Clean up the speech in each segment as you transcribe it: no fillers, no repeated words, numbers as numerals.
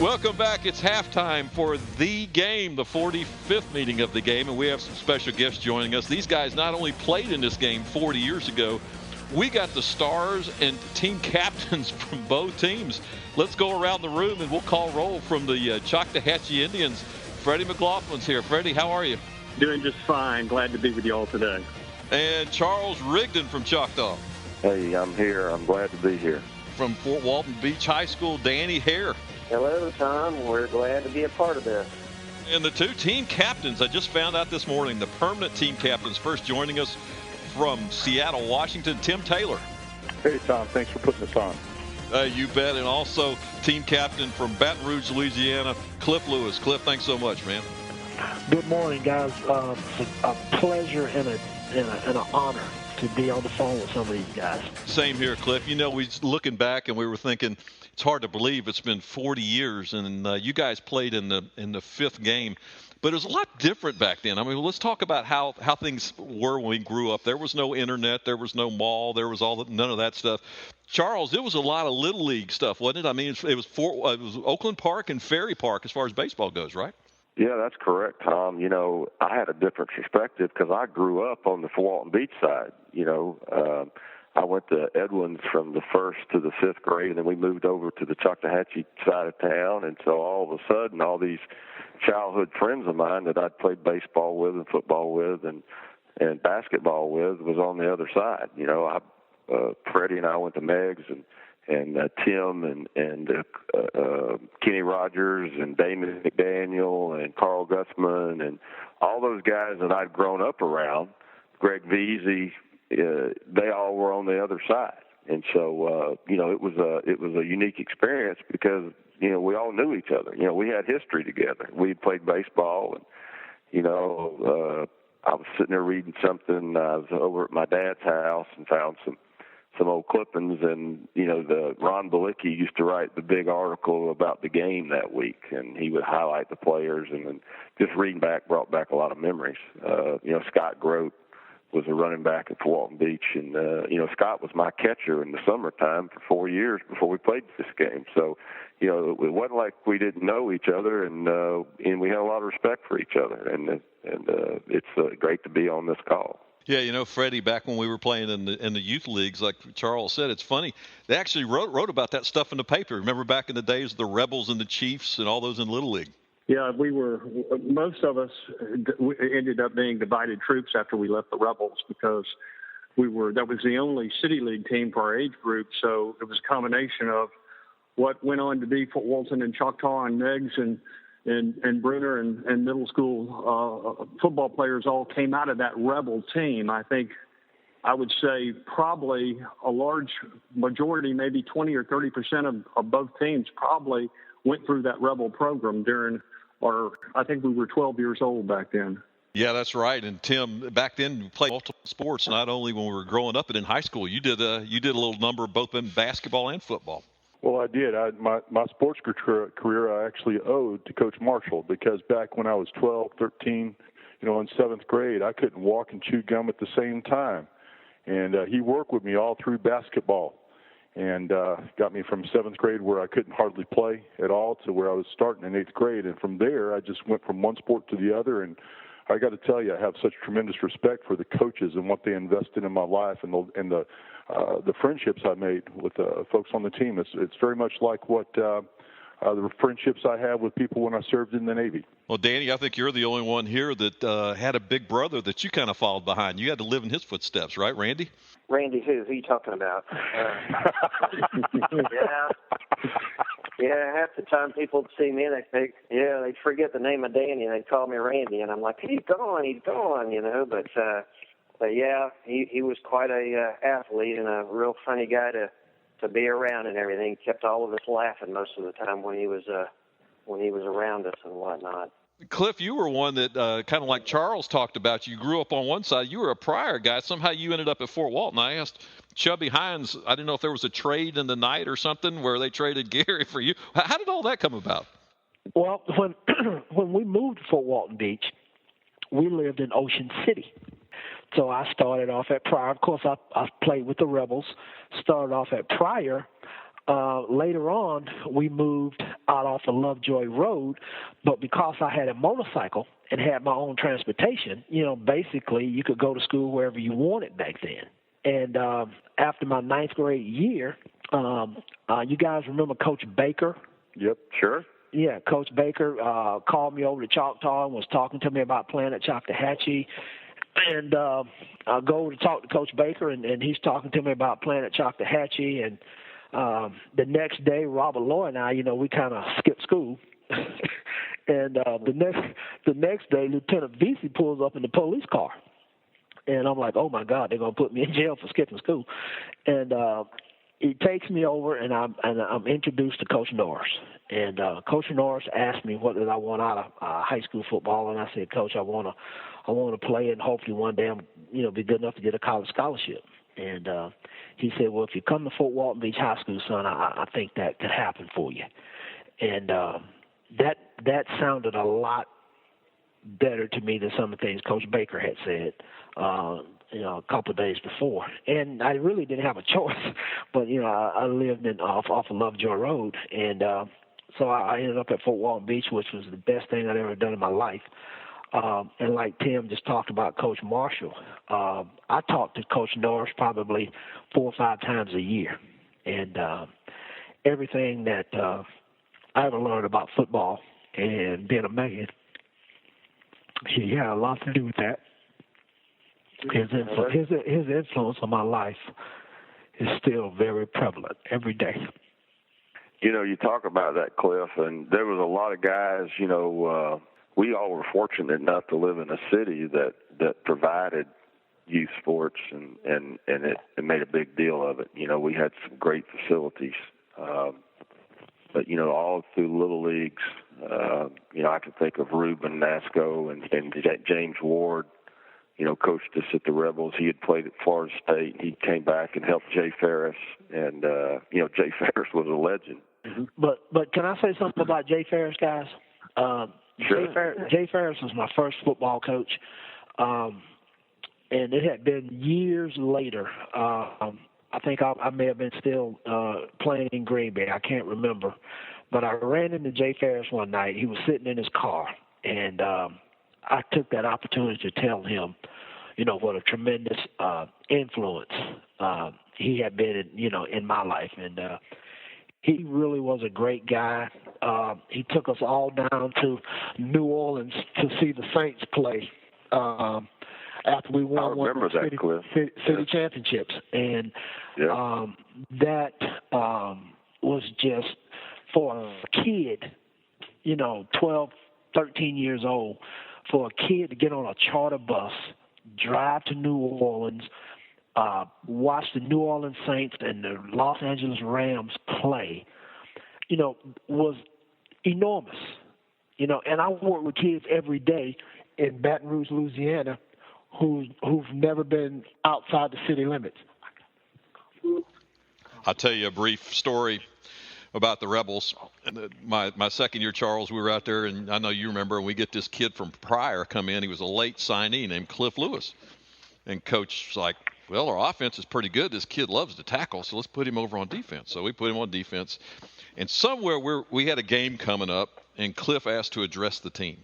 Welcome back. It's halftime for the game, the 45th meeting of the game, and we have some special guests joining us. These guys not only played in this game 40 years ago, we got the stars and team captains from both teams. Let's go around the room, and we'll call roll from the Choctawhatchee Indians. Freddie McLaughlin's here. Freddie, how are you? Doing just fine. Glad to be with you all today. And Charles Rigdon from Choctaw. Hey, I'm here. I'm glad to be here. From Fort Walton Beach High School, Danny Hare. Hello, Tom. We're glad to be a part of this. And the two team captains, I just found out this morning, the permanent team captains, first joining us from Seattle, Washington, Tim Taylor. Hey, Tom. Thanks for putting this on. You bet. And also team captain from Baton Rouge, Louisiana, Cliff Lewis. Cliff, thanks so much, man. Good morning, guys. It's a pleasure and an honor to be on the phone with some of these guys. Same here, Cliff. You know, we looking back and we were thinking, it's hard to believe it's been 40 years, and you guys played in the fifth game. But it was a lot different back then. I mean, let's talk about how things were when we grew up. There was no internet. There was no mall. There was none of that stuff. Charles, it was a lot of Little League stuff, wasn't it? I mean, it was Oakland Park and Ferry Park as far as baseball goes, right? Yeah, that's correct, Tom. You know, I had a different perspective because I grew up on the Fort Walton Beach side. You know, I went to Edwin's from the 1st to the 5th grade, and then we moved over to the Choctawhatchee side of town. And so all of a sudden, all these childhood friends of mine that I'd played baseball with and football with and basketball with was on the other side. You know, Freddie and I went to Meg's and Tim and Kenny Rogers and Damon McDaniel and Carl Gussman and all those guys that I'd grown up around, Greg Veazey, they all were on the other side. And so, you know, it was a unique experience because, you know, we all knew each other. You know, we had history together. We played baseball and, you know, I was sitting there reading something. I was over at my dad's house and found some old clippings, and, you know, Ron Balicki used to write the big article about the game that week, and he would highlight the players, and then just reading back brought back a lot of memories. You know, Scott Grote was a running back at Fort Walton Beach, and, you know, Scott was my catcher in the summertime for 4 years before we played this game. So, you know, it wasn't like we didn't know each other, and we had a lot of respect for each other, and it's great to be on this call. Yeah, you know, Freddie, back when we were playing in the youth leagues, like Charles said, it's funny. They actually wrote about that stuff in the paper. Remember back in the days of the Rebels and the Chiefs and all those in Little League? Yeah, most of us ended up being divided troops after we left the Rebels because that was the only City League team for our age group. So it was a combination of what went on to be Fort Walton and Choctaw and Meg's and Bruner and middle school football players all came out of that Rebel team. I think I would say probably a large majority, maybe 20 or 30% of both teams probably went through that Rebel program I think we were 12 years old back then. Yeah, that's right. And Tim, back then you played multiple sports, not only when we were growing up, but in high school. You did a little number both in basketball and football. Well, I did. My sports career I actually owed to Coach Marshall because back when I was 12, 13, you know, in 7th grade, I couldn't walk and chew gum at the same time. And he worked with me all through basketball and got me from 7th grade where I couldn't hardly play at all to where I was starting in 8th grade. And from there, I just went from one sport to the other. And I got to tell you, I have such tremendous respect for the coaches and what they invested in my life and the friendships I made with folks on the team. It's very much like what the friendships I have with people when I served in the Navy. Well, Danny, I think you're the only one here that had a big brother that you kind of followed behind. You had to live in his footsteps, right, Randy? Randy who? Who are you talking about? Yeah, half the time people would see me, they'd forget the name of Danny, and they'd call me Randy, and I'm like, he's gone, you know, but yeah, he was quite a athlete and a real funny guy to be around and everything. Kept all of us laughing most of the time when he was around us and whatnot. Cliff, you were one that kind of like Charles talked about. You grew up on one side. You were a Pryor guy. Somehow you ended up at Fort Walton. I asked Chubby Hines, I didn't know if there was a trade in the night or something where they traded Gary for you. How did all that come about? Well, when we moved to Fort Walton Beach, we lived in Ocean City. So I started off at Pryor. Of course, I played with the Rebels, started off at Pryor, later on, we moved out off of Lovejoy Road, but because I had a motorcycle and had my own transportation, basically you could go to school wherever you wanted back then. And after my 9th grade year, you guys remember Coach Baker? Yep, sure. Yeah, Coach Baker called me over to Choctaw and was talking to me about playing at Choctawhatchee. And I go to talk to Coach Baker, and he's talking to me about playing at Choctawhatchee. And the next day, Robert Loy and I, we kind of skipped school. And the next day, Lieutenant Vesey pulls up in the police car. And I'm like, oh, my God, they're going to put me in jail for skipping school. And he takes me over, and I'm introduced to Coach Norris. And Coach Norris asked me what did I want out of high school football, and I said, Coach, I want to play, and hopefully one day I'm be good enough to get a college scholarship. And he said, well, if you come to Fort Walton Beach High School, son, I think that could happen for you. And that sounded a lot better to me than some of the things Coach Baker had said. A couple of days before, and I really didn't have a choice. But I lived off of Lovejoy Road, and so I ended up at Fort Walton Beach, which was the best thing I'd ever done in my life. And like Tim just talked about Coach Marshall, I talked to Coach Norris probably 4 or 5 times a year, and everything that I ever learned about football and being a man, he had a lot to do with that. His influence on my life is still very prevalent every day. You talk about that, Cliff, and there was a lot of guys, we all were fortunate enough to live in a city that provided youth sports, and it made a big deal of it. We had some great facilities, but, all through little leagues, I can think of Ruben Nasco and James Ward, coached us at the Rebels. He had played at Florida State. He came back and helped Jay Ferris, and Jay Ferris was a legend. Mm-hmm. But can I say something about Jay Ferris, guys? Sure. Jay Ferris was my first football coach, and it had been years later. I think I may have been still playing in Green Bay. I can't remember, but I ran into Jay Ferris one night. He was sitting in his car, and I took that opportunity to tell him, what a tremendous influence he had been, in my life. And he really was a great guy. He took us all down to New Orleans to see the Saints play after we won one of the city championships. And that was just for a kid, 12, 13 years old, for a kid to get on a charter bus, drive to New Orleans, watch the New Orleans Saints and the Los Angeles Rams play, was enormous. And I work with kids every day in Baton Rouge, Louisiana, who've never been outside the city limits. I'll tell you a brief story about the Rebels. My second year, Charles, we were out there, and I know you remember, and we get this kid from Pryor come in. He was a late signee named Cliff Lewis. And Coach was like, well, our offense is pretty good. This kid loves to tackle, so let's put him over on defense. So we put him on defense. And somewhere we had a game coming up, and Cliff asked to address the team.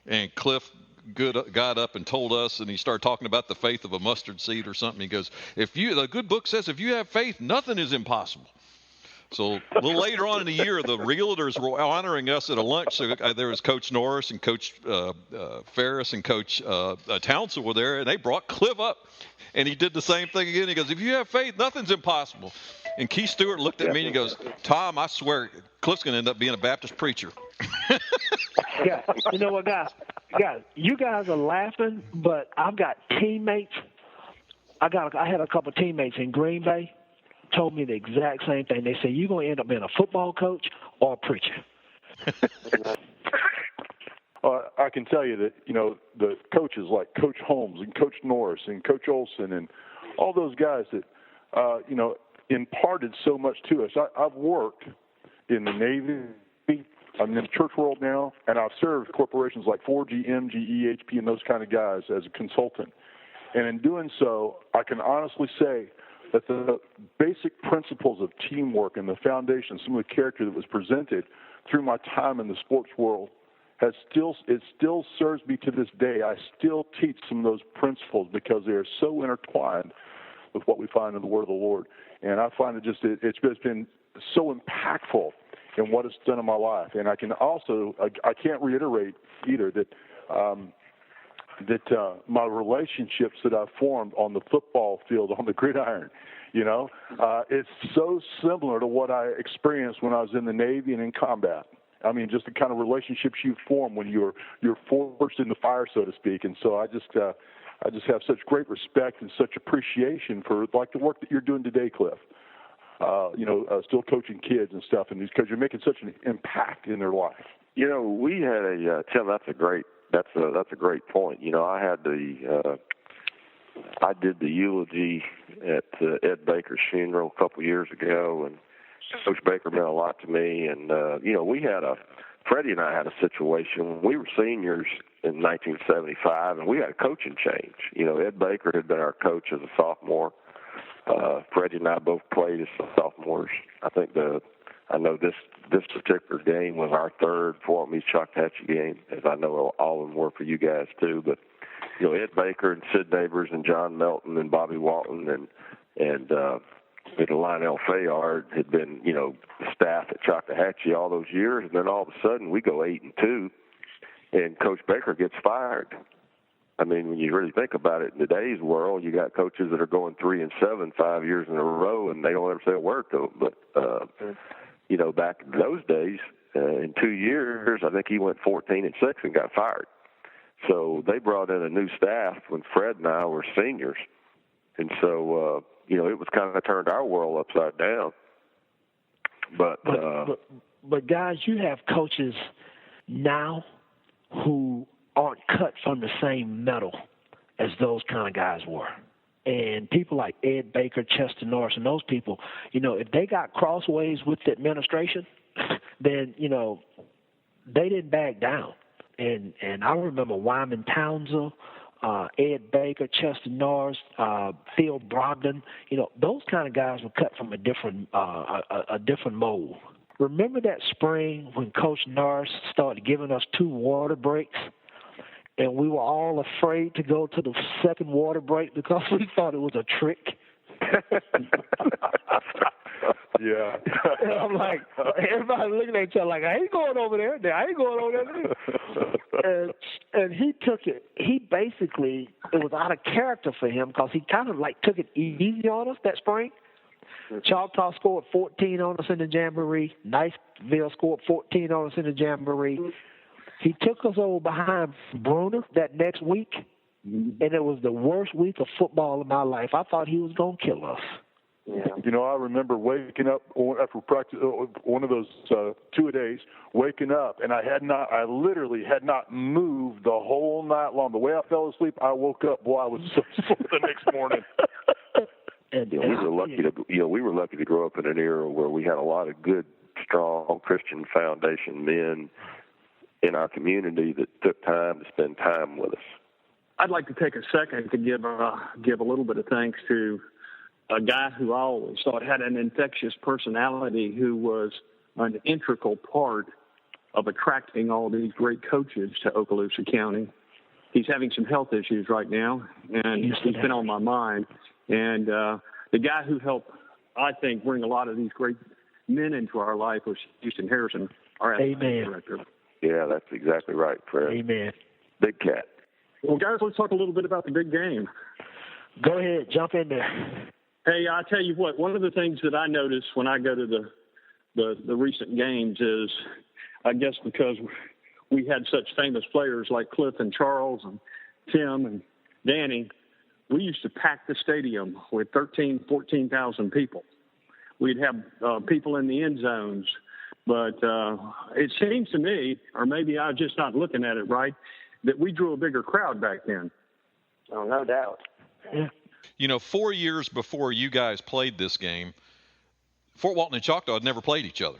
And Cliff got up and told us, and he started talking about the faith of a mustard seed or something. He goes, the good book says if you have faith, nothing is impossible. So a little later on in the year, the Realtors were honoring us at a lunch. So there was Coach Norris and Coach Ferris and Coach Townsend were there, and they brought Cliff up. And he did the same thing again. He goes, if you have faith, nothing's impossible. And Keith Stewart looked at me and he goes, Tom, I swear, Cliff's going to end up being a Baptist preacher. Yeah, you know what, guys, you guys are laughing, but I've got teammates. I had a couple of teammates in Green Bay told me the exact same thing. They say, you're going to end up being a football coach or a preacher. I can tell you that, the coaches like Coach Holmes and Coach Norris and Coach Olson and all those guys that, imparted so much to us. I've worked in the Navy. I'm in the church world now, and I've served corporations like 4G, MG, EHP, and those kind of guys as a consultant. And in doing so, I can honestly say that the basic principles of teamwork and the foundation, some of the character that was presented through my time in the sports world, it still serves me to this day. I still teach some of those principles because they are so intertwined with what we find in the Word of the Lord. And I find it's just been so impactful in what it's done in my life. And I can't reiterate either that my relationships that I've formed on the football field, on the gridiron, it's so similar to what I experienced when I was in the Navy and in combat. I mean, just the kind of relationships you form when you're forged in the fire, so to speak. And so I just have such great respect and such appreciation for like the work that you're doing today, Cliff. Still coaching kids and stuff, and because you're making such an impact in their life. We had Tim. That's a great point. I did the eulogy at Ed Baker's funeral a couple years ago, and Coach Baker meant a lot to me. And Freddie and I had a situation when we were seniors in 1975, and we had a coaching change. Ed Baker had been our coach as a sophomore. Freddie and I both played as sophomores. I know this particular game was our third Fort Meade Choctawhatchee game, as I know all of them were for you guys too. But Ed Baker and Sid Neighbors and John Melton and Bobby Walton and Lionel Fayard had been staff at Choctawhatchee all those years, and then all of a sudden we go 8-2, and Coach Baker gets fired. I mean, when you really think about it, in today's world, you got coaches that are going 3-7 5 years in a row, and they don't ever say a word to them. But back in those days, in 2 years, I think he went 14-6 and got fired. So they brought in a new staff when Fred and I were seniors, and so it was kind of turned our world upside down. But guys, you have coaches now who aren't cut from the same metal as those kind of guys were. And people like Ed Baker, Chester Norris, and those people, if they got crossways with the administration, then, they didn't back down. And I remember Wyman Townsend, Ed Baker, Chester Norris, Phil Brogdon, those kind of guys were cut from a different mold. Remember that spring when Coach Norris started giving us 2 water breaks? And we were all afraid to go to the second water break because we thought it was a trick. Yeah. And I'm like, everybody looking at each other like, I ain't going over there. I ain't going over there. And he took it. He basically, it was out of character for him because he kind of like took it easy on us that spring. Choctaw scored 14 on us in the Jamboree. Niceville scored 14 on us in the Jamboree. He took us over behind Bruner that next week, and it was the worst week of football in my life. I thought he was going to kill us. Yeah. I remember waking up after practice, one of those 2-a-days, waking up, and I literally had not moved the whole night long. The way I fell asleep, I woke up, boy, I was so sore the next morning. We were lucky to grow up in an era where we had a lot of good, strong Christian foundation men in our community that took time to spend time with us. I'd like to take a second to give a little bit of thanks to a guy who I always thought had an infectious personality, who was an integral part of attracting all these great coaches to Okaloosa County. He's having some health issues right now, and he's been on my mind. And the guy who helped, I think, bring a lot of these great men into our life was Houston Harrison, our athletic director. Yeah, that's exactly right, Fred. Amen. Big cat. Well, guys, let's talk a little bit about the big game. Go ahead, jump in there. Hey, I tell you what, one of the things that I notice when I go to the recent games is, I guess because we had such famous players like Cliff and Charles and Tim and Danny, we used to pack the stadium with 14,000 people. We'd have people in the end zones. But it seems to me, or maybe I'm just not looking at it right, that we drew a bigger crowd back then. Oh, no doubt. Yeah. 4 years before you guys played this game, Fort Walton and Choctaw had never played each other,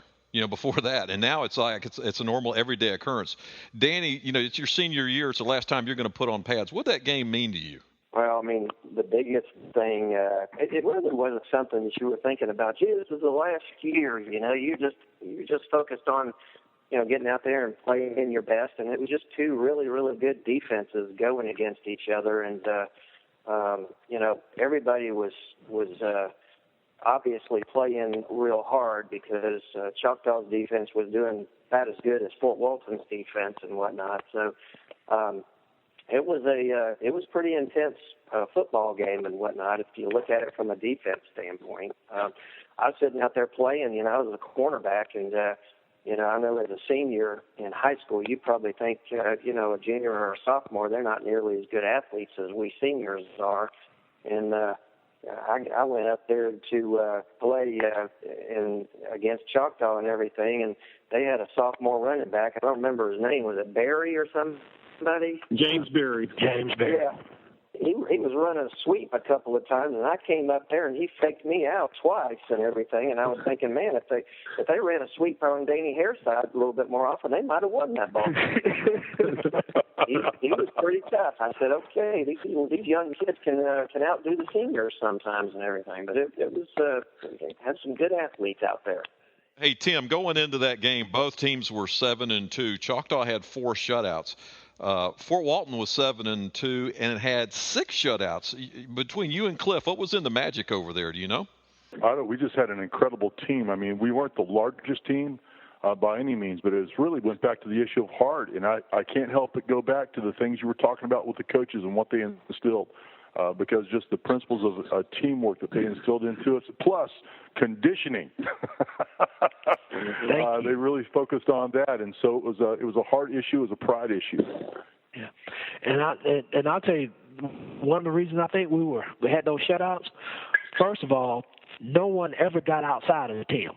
before that. And now it's like it's a normal everyday occurrence. Danny, it's your senior year. It's the last time you're going to put on pads. What did that game mean to you? Well, Well, I mean, the biggest thing, it really wasn't something that you were thinking about. Gee, this is the last year, you know. You just focused on, you know, getting out there and playing your best, and it was just two really, really good defenses going against each other, and you know, everybody was obviously playing real hard because Choctaw's defense was doing about as good as Fort Walton's defense and whatnot. So it was pretty intense football game and whatnot if you look at it from a defense standpoint. I was sitting out there playing, you know, I was a cornerback, and you know, I know as a senior in high school, you probably think, you know, a junior or a sophomore, they're not nearly as good athletes as we seniors are. And I went up there to play against Choctaw and everything, and they had a sophomore running back. I don't remember his name. Was it Barry or somebody? James Berry. James Berry. Yeah. He was running a sweep a couple of times, and I came up there, and he faked me out twice and everything. And I was thinking, man, if they ran a sweep on Danny Hare's side a little bit more often, they might have won that ball. he was pretty tough. I said, okay, these young kids can outdo the seniors sometimes and everything. But it was it had some good athletes out there. Hey, Tim, going into that game, both teams were 7-2. Choctaw had 4 shutouts. Fort Walton was 7-2 and it had 6 shutouts. Between you and Cliff, what was in the magic over there? Do you know? We just had an incredible team. I mean, we weren't the largest team by any means, but it really went back to the issue of heart. And I can't help but go back to the things you were talking about with the coaches and what they instilled. Because just the principles of teamwork that they instilled into us, plus conditioning. They really focused on that, and so it was a heart issue, it was a pride issue. Yeah, and I'll tell you, one of the reasons I think we had those shutouts. First of all, no one ever got outside of the team,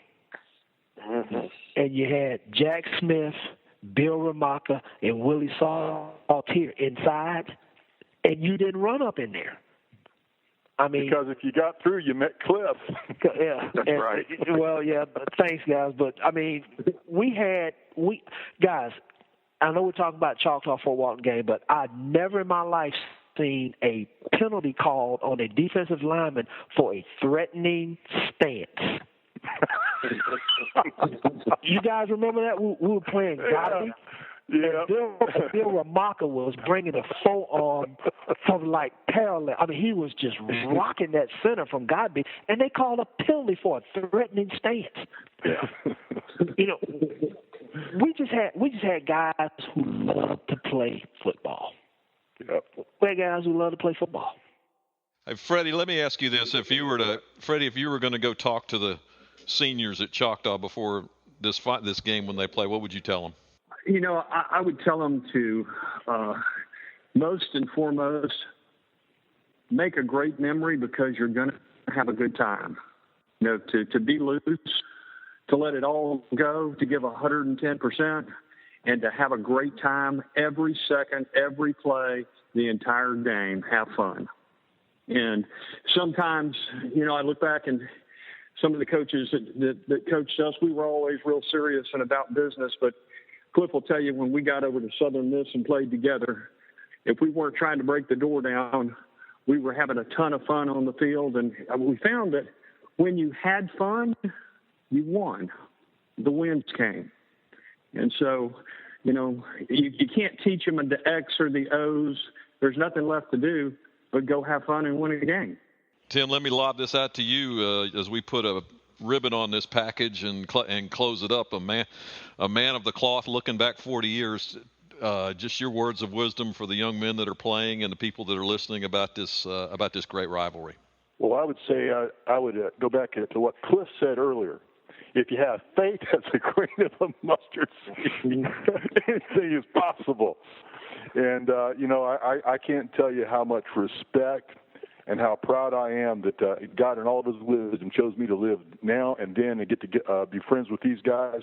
and you had Jack Smith, Bill Ramaka, and Willie Saltier inside. And you didn't run up in there. I mean, because if you got through, you met Cliff. Yeah, that's right. Well, yeah. Thanks, guys. But I mean, guys. I know we're talking about Choctaw Fort Walton game, but I've never in my life seen a penalty called on a defensive lineman for a threatening stance. You guys remember that? We were playing Godby. Yeah. Bill Ramaka was bringing the forearm from like parallel. I mean, he was just rocking that center from Godby, and they called a penalty for a threatening stance. Yeah. You know, we just had guys who love to play football. Yep. We had guys who love to play football. Hey, Freddie, let me ask you this: if you were going to go talk to the seniors at Choctaw before this game when they play, what would you tell them? You know, I would tell them to, most and foremost, make a great memory because you're going to have a good time. You know, to be loose, to let it all go, to give 110%, and to have a great time every second, every play, the entire game. Have fun. And sometimes, you know, I look back and some of the coaches that coached us, we were always real serious and about business, but Cliff will tell you when we got over to Southern Miss and played together, if we weren't trying to break the door down, we were having a ton of fun on the field. And we found that when you had fun, you won. The wins came. And so, you know, you can't teach them the X or the O's. There's nothing left to do but go have fun and win a game. Tim, let me lob this out to you as we put a ribbon on this package and close it up. A man of the cloth, looking back 40 years. Just your words of wisdom for the young men that are playing and the people that are listening about this great rivalry. Well, I would say I would go back to what Cliff said earlier. If you have faith as a grain of a mustard seed, anything is possible. And you know, I can't tell you how much respect and how proud I am that God in all of his wisdom chose me to live now and then and get to be friends with these guys,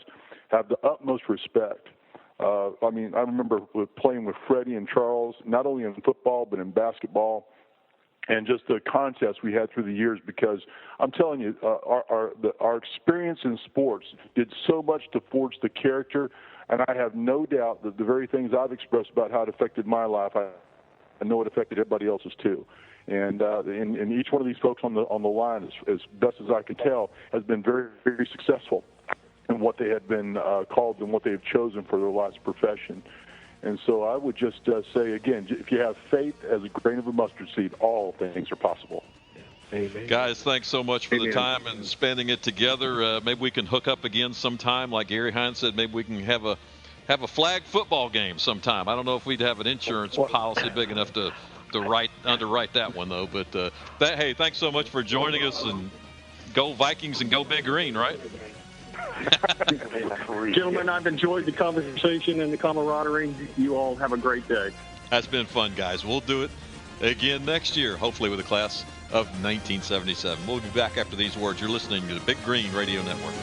have the utmost respect. I mean, I remember playing with Freddie and Charles, not only in football but in basketball, and just the contests we had through the years, because I'm telling you, our experience in sports did so much to forge the character, and I have no doubt that the very things I've expressed about how it affected my life, I know it affected everybody else's too. And each one of these folks on the line, as best as I could tell, has been very, very successful in what they had been called and what they have chosen for their life's profession. And so I would just say, again, if you have faith as a grain of a mustard seed, all things are possible. Amen. Guys, thanks so much for the time and spending it together. Maybe we can hook up again sometime. Like Gary Hines said, maybe we can have a flag football game sometime. I don't know if we'd have an insurance policy big enough to underwrite that one, though. But, hey, thanks so much for joining us. And go Vikings and go Big Green, right? Gentlemen, I've enjoyed the conversation and the camaraderie. You all have a great day. That's been fun, guys. We'll do it again next year, hopefully with a class of 1977. We'll be back after these words. You're listening to the Big Green Radio Network.